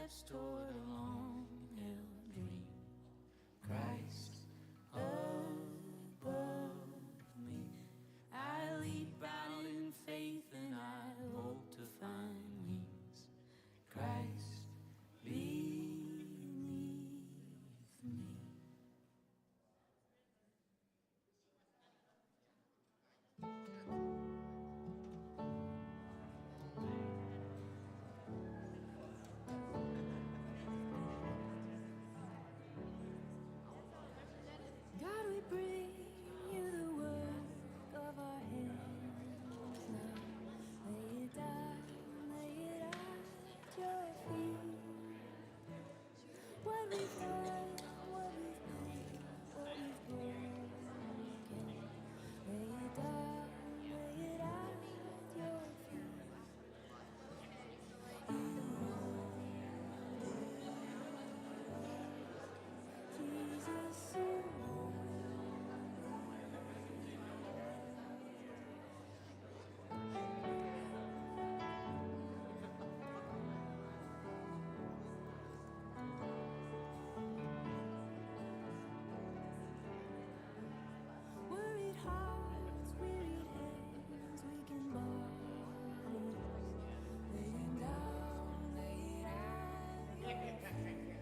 steps toward a long-held dream. Christ above me. I leap out in faith and I hope to find wings. Christ beneath me. God, we bring you the work of our hands now. Lay it down, lay it at your feet. What we've done, what we've been, what we've broken. Lay it down, lay it at your feet. Jesus, worried hearts, wearied hands, we can borrow. Laying down, lay it at your feet.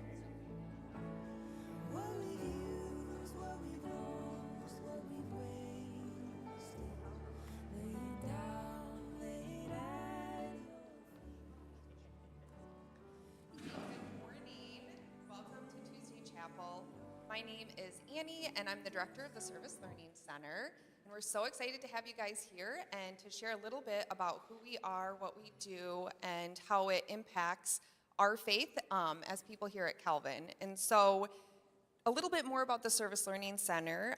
What we've used, what we've lost, what we've wasted. Lay it down, lay it at Good morning. Welcome to Tuesday Chapel. My name is Annie, and I'm the director of the Service Learning Center. And we're so excited to have you guys here and to share a little bit about who we are, what we do, and how it impacts our faith as people here at Calvin. And so, a little bit more about the Service Learning Center.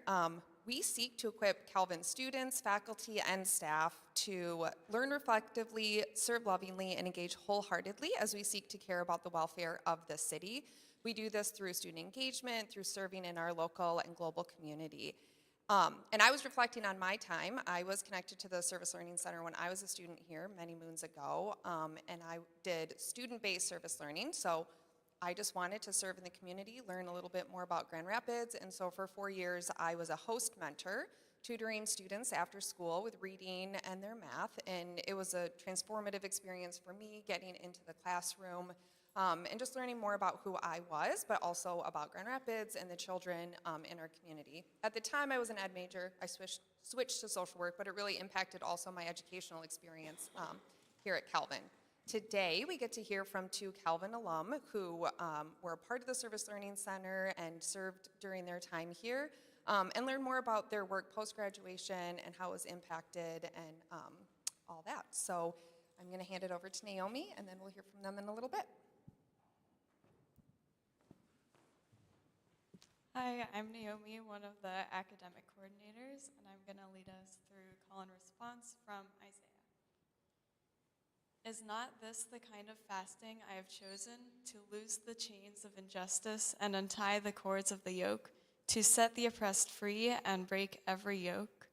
We seek to equip Calvin students, faculty, and staff to learn reflectively, serve lovingly, and engage wholeheartedly as we seek to care about the welfare of the city. We do this through student engagement, through serving in our local and global community. And I was reflecting on my time. I was connected to the Service Learning Center when I was a student here many moons ago, and I did student-based service learning. So I just wanted to serve in the community, learn a little bit more about Grand Rapids, and so for 4 years I was a host mentor, tutoring students after school with reading and their math, and it was a transformative experience for me getting into the classroom and just learning more about who I was, but also about Grand Rapids and the children in our community. At the time I was an ed major. I switched to social work, but it really impacted also my educational experience here at Calvin. Today, we get to hear from 2 Calvin alum who were a part of the Service Learning Center and served during their time here, and learn more about their work post-graduation and how it was impacted and all that. So I'm going to hand it over to Naomi, and then we'll hear from them in a little bit. Hi, I'm Naomi, one of the academic coordinators, and I'm going to lead us through call and response from Isaiah. Is not this the kind of fasting I have chosen, to loose the chains of injustice and untie the cords of the yoke, to set the oppressed free and break every yoke?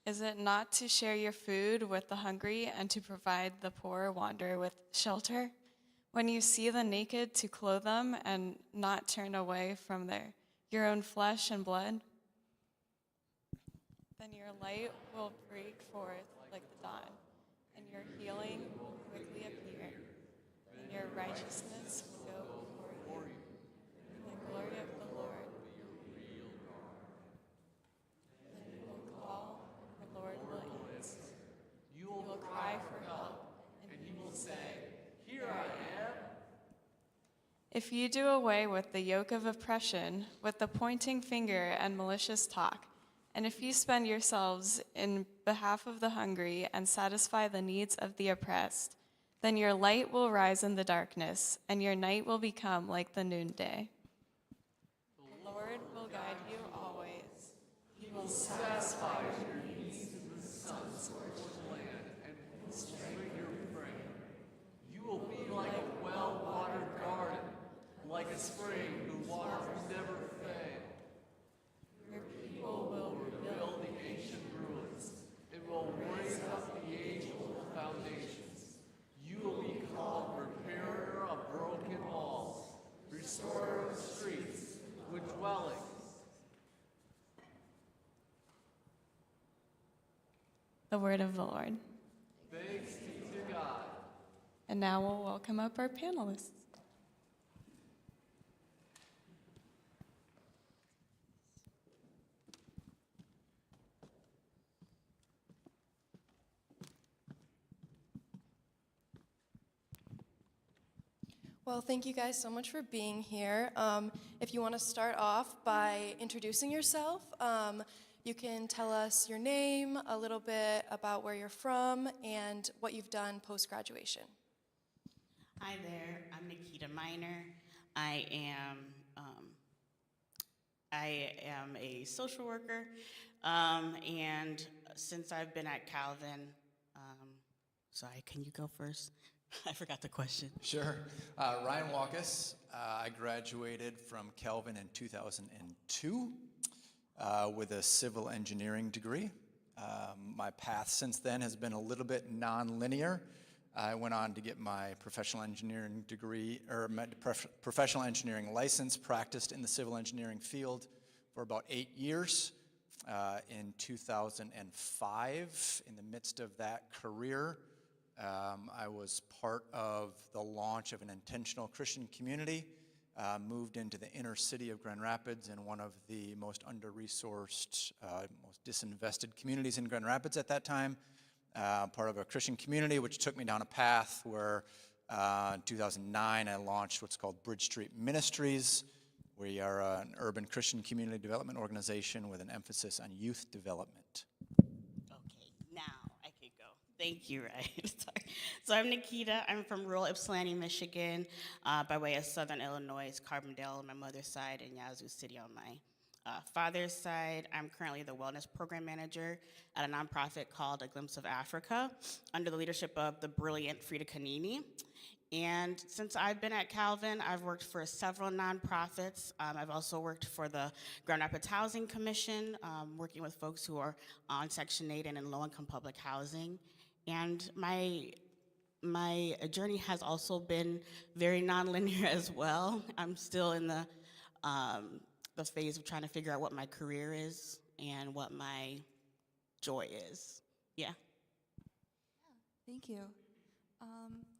Is it not to share your food with the hungry and to provide the poor wanderer with shelter? When you see the naked, to clothe them and not turn away from your own flesh and blood? Then your light will break forth like the dawn, and your healing will quickly appear, and your righteousness will go before you. The glory of the Lord. Then you will call, the Lord will answer. You will cry for help, and he will say, "Here I am." If you do away with the yoke of oppression, with the pointing finger and malicious talk, and if you spend yourselves in behalf of the hungry and satisfy the needs of the oppressed, then your light will rise in the darkness, and your night will become like the noonday. The Lord will guide you always. He will satisfy your needs in the sun-scorched land and strengthen your frame. You will be like a well-watered garden, like a spring whose waters never fail. Your people will Rebuild the ancient ruins and will raise up the age-old foundations. You will be called repairer of broken the word of the Lord. Thanks be to God. And now we'll welcome up our panelists. Well, thank you guys so much for being here. If you want to start off by introducing yourself, you can tell us your name, a little bit about where you're from, and what you've done post-graduation. Hi there, I'm Nikita Miner. I am a social worker, and since I've been at Calvin, sorry, can you go first? I forgot the question. Sure. Ryan Walkus. I graduated from Calvin in 2002 with a civil engineering degree. My path since then has been a little bit non-linear. I went on to get my professional engineering degree, or my professional engineering license, practiced in the civil engineering field for about 8 years. In 2005, in the midst of that career, I was part of the launch of an intentional Christian community, moved into the inner city of Grand Rapids in one of the most under-resourced, most disinvested communities in Grand Rapids at that time, part of a Christian community, which took me down a path where in 2009 I launched what's called Bridge Street Ministries. We are an urban Christian community development organization with an emphasis on youth development. Okay, now I could go. Thank you, Ryan. Sorry. So I'm Nikita. I'm from rural Ypsilanti, Michigan, by way of Southern Illinois, Carbondale on my mother's side, and Yazoo City on my father's side. I'm currently the wellness program manager at a nonprofit called A Glimpse of Africa, under the leadership of the brilliant Frida Kanini. And since I've been at Calvin, I've worked for several nonprofits. I've also worked for the Grand Rapids Housing Commission, working with folks who are on Section 8 and in low-income public housing. And my journey has also been very nonlinear as well. I'm still in the phase of trying to figure out what my career is and what my joy is. Yeah. Thank you.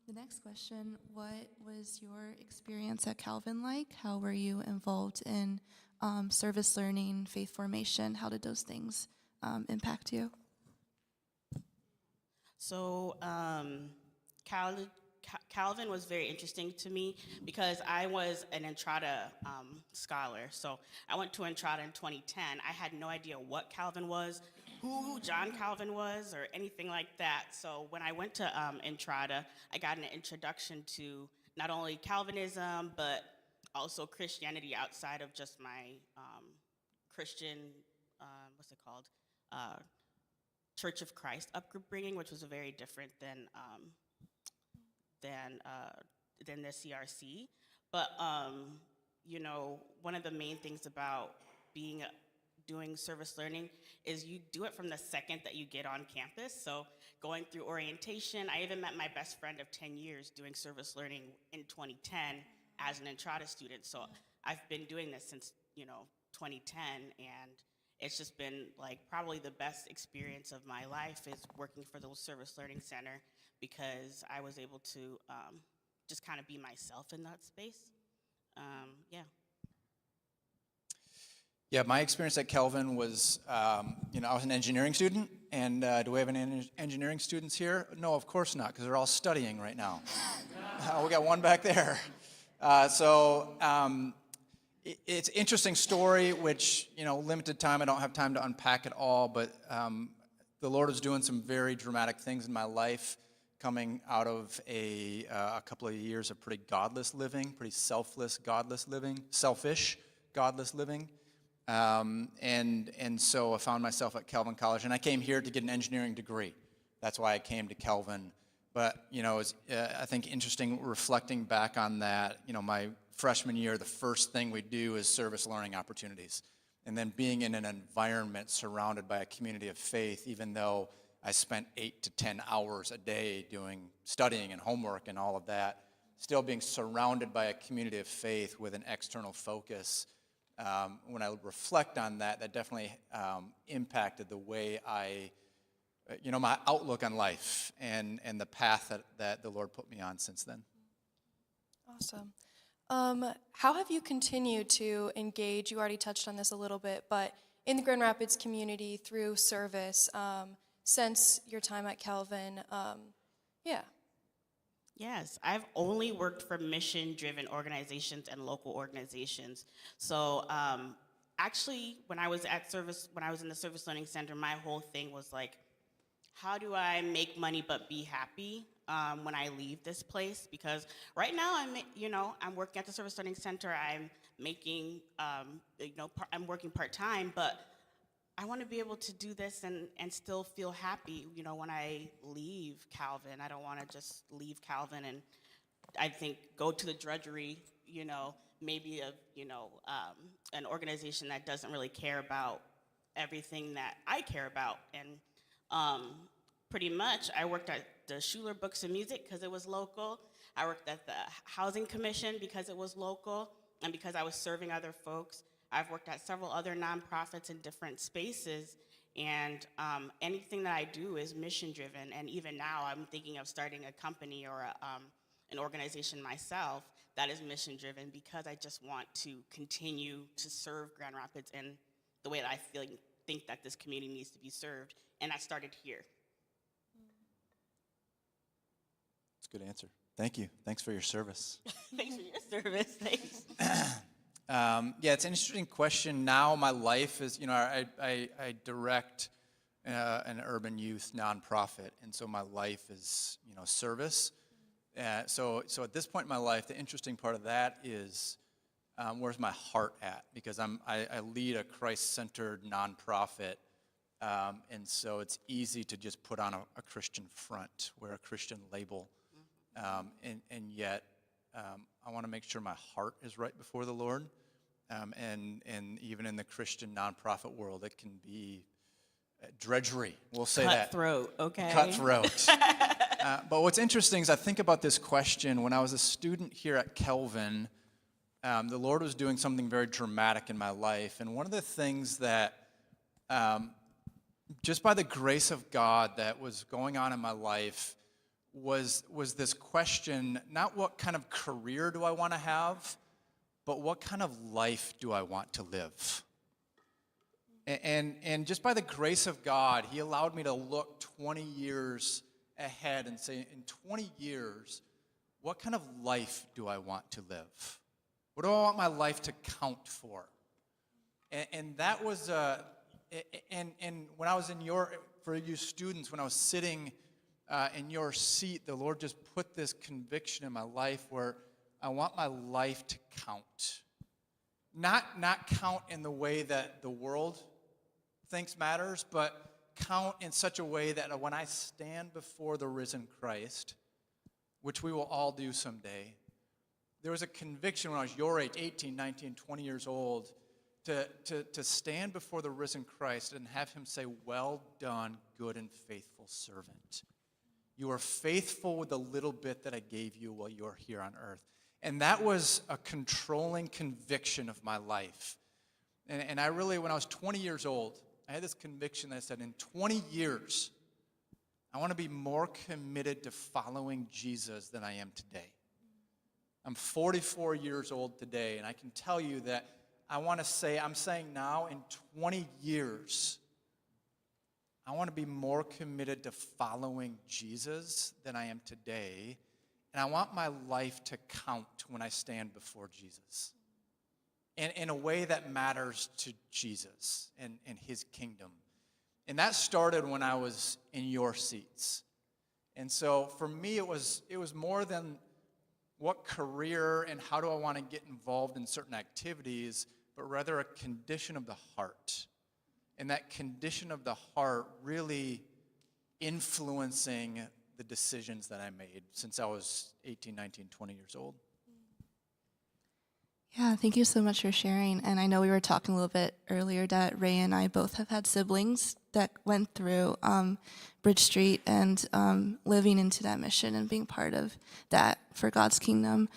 The next question, what was your experience at Calvin like? How were you involved in service learning, faith formation? How did those things impact you? So Calvin was very interesting to me because I was an Entrada scholar. So I went to Entrada in 2010. I had no idea what Calvin was, who John Calvin was, or anything like that. So when I went to Entrada, I got an introduction to not only Calvinism, but also Christianity outside of just my Christian, what's it called? Church of Christ upbringing, which was very different than the CRC. But you know, one of the main things about doing service learning is you do it from the second that you get on campus. So going through orientation, I even met my best friend of 10 years doing service learning in 2010 as an Entrada student. So I've been doing this since 2010, and it's just been like probably the best experience of my life is working for the Service Learning Center, because I was able to just kind of be myself in that space. Yeah. Yeah, my experience at Calvin was, I was an engineering student, and do we have any engineering students here? No, of course not, because they're all studying right now. We got one back there. It's an interesting story, which, limited time, I don't have time to unpack it all, but the Lord is doing some very dramatic things in my life, coming out of a couple of years of pretty godless living, pretty selfish, godless living. And so I found myself at Calvin College, and I came here to get an engineering degree. That's why I came to Calvin. But, it's, I think, interesting reflecting back on that. My freshman year, the first thing we do is service learning opportunities. And then being in an environment surrounded by a community of faith, even though I spent 8 to 10 hours a day studying and homework and all of that, still being surrounded by a community of faith with an external focus. When I reflect on that, that definitely impacted the way I my outlook on life and the path that the Lord put me on since then. Awesome. How have you continued to engage? You already touched on this a little bit, but in the Grand Rapids community through service since your time at Calvin. Yeah. Yes, I've only worked for mission-driven organizations and local organizations. So actually, when I was in the Service Learning Center, my whole thing was like, how do I make money but be happy when I leave this place? Because right now I'm working at the Service Learning Center. I'm making, I'm working part-time, but I want to be able to do this and still feel happy, when I leave Calvin. I don't want to just leave Calvin and I think go to the drudgery, maybe of, an organization that doesn't really care about everything that I care about. And pretty much I worked at the Schuler Books and Music because it was local. I worked at the Housing Commission because it was local and because I was serving other folks. I've worked at several other nonprofits in different spaces, and anything that I do is mission-driven. And even now, I'm thinking of starting a company or an organization myself that is mission-driven because I just want to continue to serve Grand Rapids in the way that I think that this community needs to be served. And I started here. That's a good answer. Thank you. Thanks for your service. Thanks for your service. Thanks. Yeah, it's an interesting question. Now my life is, I direct an urban youth nonprofit, and so my life is, service. So at this point in my life, the interesting part of that is where's my heart at? Because I lead a Christ-centered nonprofit, and so it's easy to just put on a Christian front, wear a Christian label, and yet I want to make sure my heart is right before the Lord. And even in the Christian nonprofit world, it can be drudgery. We'll say Cutthroat, okay. Cutthroat. But what's interesting is I think about this question. When I was a student here at Calvin, the Lord was doing something very dramatic in my life. And one of the things that, just by the grace of God that was going on in my life, was this question, not what kind of career do I want to have, but what kind of life do I want to live? And just by the grace of God, he allowed me to look 20 years ahead and say, in 20 years, what kind of life do I want to live? What do I want my life to count for? And that was, and when I was for you students, when I was sitting in your seat, the Lord just put this conviction in my life where I want my life to count. Not count in the way that the world thinks matters, but count in such a way that when I stand before the risen Christ, which we will all do someday, there was a conviction when I was your age, 18, 19, 20 years old, to stand before the risen Christ and have him say, well done, good and faithful servant. You are faithful with the little bit that I gave you while you were here on earth. And that was a controlling conviction of my life. And I really, when I was 20 years old, I had this conviction that I said, in 20 years, I want to be more committed to following Jesus than I am today. I'm 44 years old today, and I can tell you that I'm saying now, in 20 years, I want to be more committed to following Jesus than I am today. And I want my life to count when I stand before Jesus. And in a way that matters to Jesus and his kingdom. And that started when I was in your seats. And so for me, it was more than what career and how do I want to get involved in certain activities, but rather a condition of the heart. And that condition of the heart really influencing the decisions that I made since I was 18, 19, 20 years old. Yeah, thank you so much for sharing. And I know we were talking a little bit earlier that Ray and I both have had siblings that went through Bridge Street and living into that mission and being part of that for God's kingdom.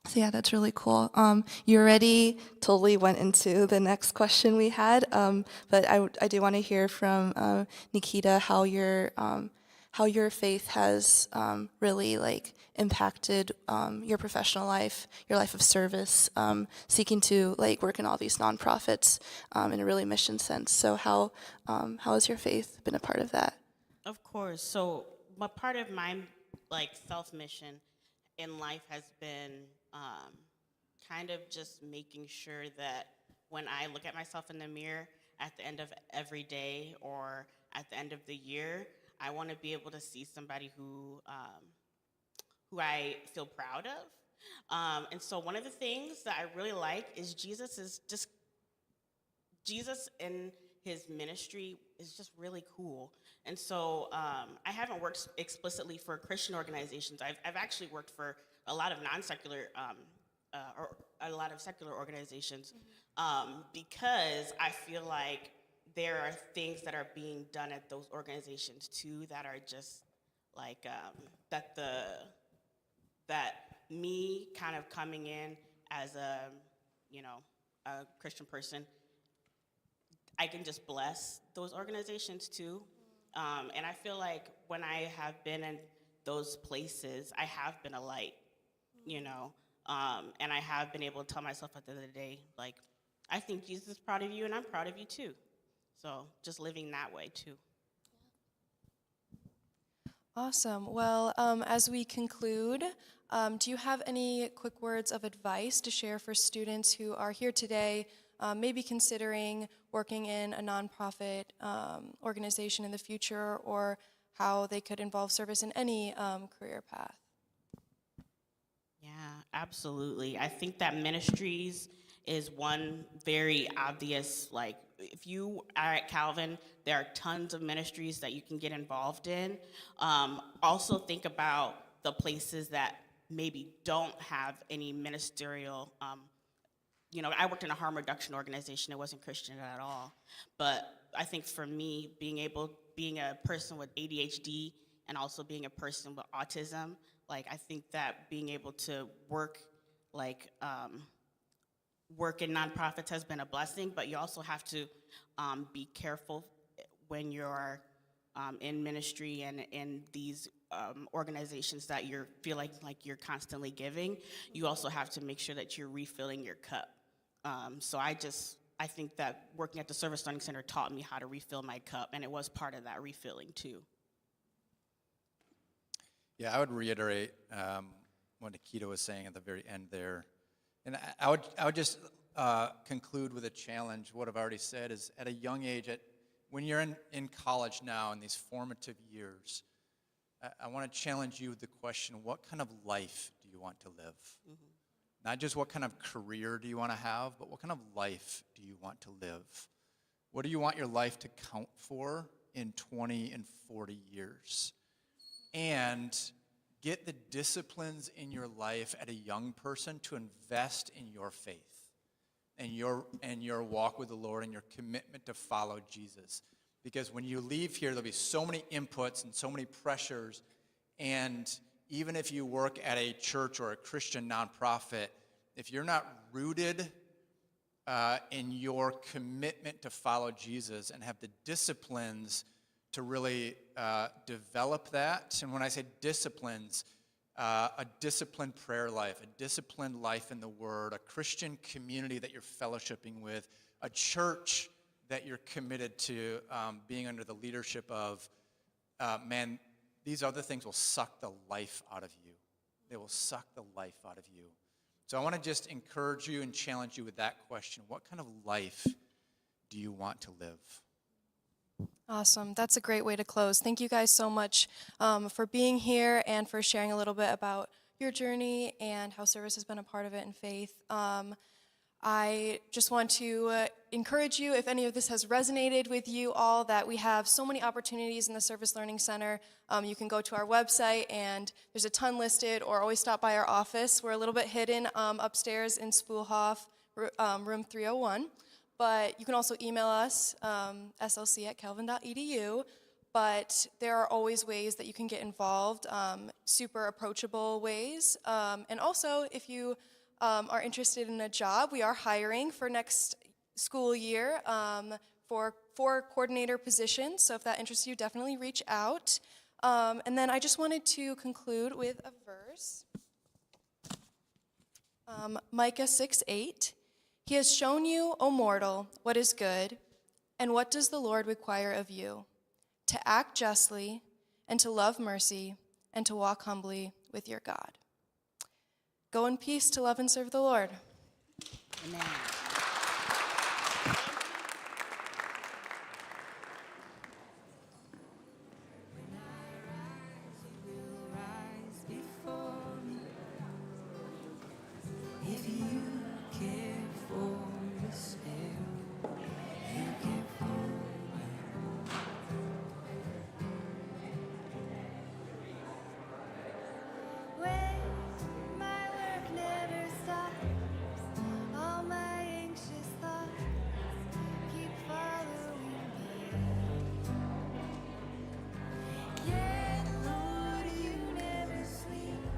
So yeah, that's really cool. You already totally went into the next question we had, but I do want to hear from Nikita how your faith has really like impacted your professional life, your life of service, seeking to like work in all these nonprofits in a really mission sense. So how has your faith been a part of that? Of course. So, part of my like self mission in life has been kind of just making sure that when I look at myself in the mirror at the end of every day or at the end of the year, I want to be able to see somebody who I feel proud of. And so, one of the things that I really like is Jesus in his ministry is just really cool. And so I haven't worked explicitly for Christian organizations. I've actually worked for a lot of non-secular or a lot of secular organizations because I feel like there are things that are being done at those organizations too that are just like that me kind of coming in as a Christian person, I can just bless those organizations too. And I feel like when I have been in those places, I have been a light, you know, and I have been able to tell myself at the end of the day, like, I think Jesus is proud of you and I'm proud of you too. So just living that way too. Awesome. Well, as we conclude, do you have any quick words of advice to share for students who are here today, maybe considering working in a nonprofit organization in the future, or how they could involve service in any career path? Yeah, absolutely. I think that ministries is one very obvious, like, if you are at Calvin, there are tons of ministries that you can get involved in. Also, think about the places that maybe don't have any ministerial. I worked in a harm reduction organization. It wasn't Christian at all. But I think for me, being a person with ADHD and also being a person with autism, like, I think that being able to like, work in nonprofits has been a blessing, but you also have to be careful when you're in ministry and in these organizations that you feel like you're constantly giving. You also have to make sure that you're refilling your cup. So I think that working at the Service Learning Center taught me how to refill my cup, and it was part of that refilling too. Yeah, I would reiterate what Nikita was saying at the very end there. And I would just conclude with a challenge. What I've already said is at a young age, when you're in college now in these formative years, I want to challenge you with the question, what kind of life do you want to live? Mm-hmm. Not just what kind of career do you want to have, but what kind of life do you want to live? What do you want your life to count for in 20 and 40 years? And get the disciplines in your life at a young person to invest in your faith and your walk with the Lord and your commitment to follow Jesus. Because when you leave here, there'll be so many inputs and so many pressures. And even if you work at a church or a Christian nonprofit, if you're not rooted in your commitment to follow Jesus and have the disciplines to really develop that. And when I say disciplines, a disciplined prayer life, a disciplined life in the Word, a Christian community that you're fellowshipping with, a church that you're committed to being under the leadership of, man, these other things will suck the life out of you. They will suck the life out of you. So I want to just encourage you and challenge you with that question. What kind of life do you want to live? Awesome. That's a great way to close. Thank you guys so much for being here and for sharing a little bit about your journey and how service has been a part of it in faith. I just want to encourage you, if any of this has resonated with you all, that we have so many opportunities in the Service Learning Center. You can go to our website, and there's a ton listed, or always stop by our office. We're a little bit hidden upstairs in Spoolhof, room 301. But you can also email us, slc@calvin.edu. But there are always ways that you can get involved, super approachable ways. And also, if you are interested in a job, we are hiring for next school year for 4 coordinator positions. So if that interests you, definitely reach out. And then I just wanted to conclude with a verse. Micah 6:8. He has shown you, O mortal, what is good, and what does the Lord require of you? To act justly, and to love mercy, and to walk humbly with your God. Go in peace to love and serve the Lord. Amen.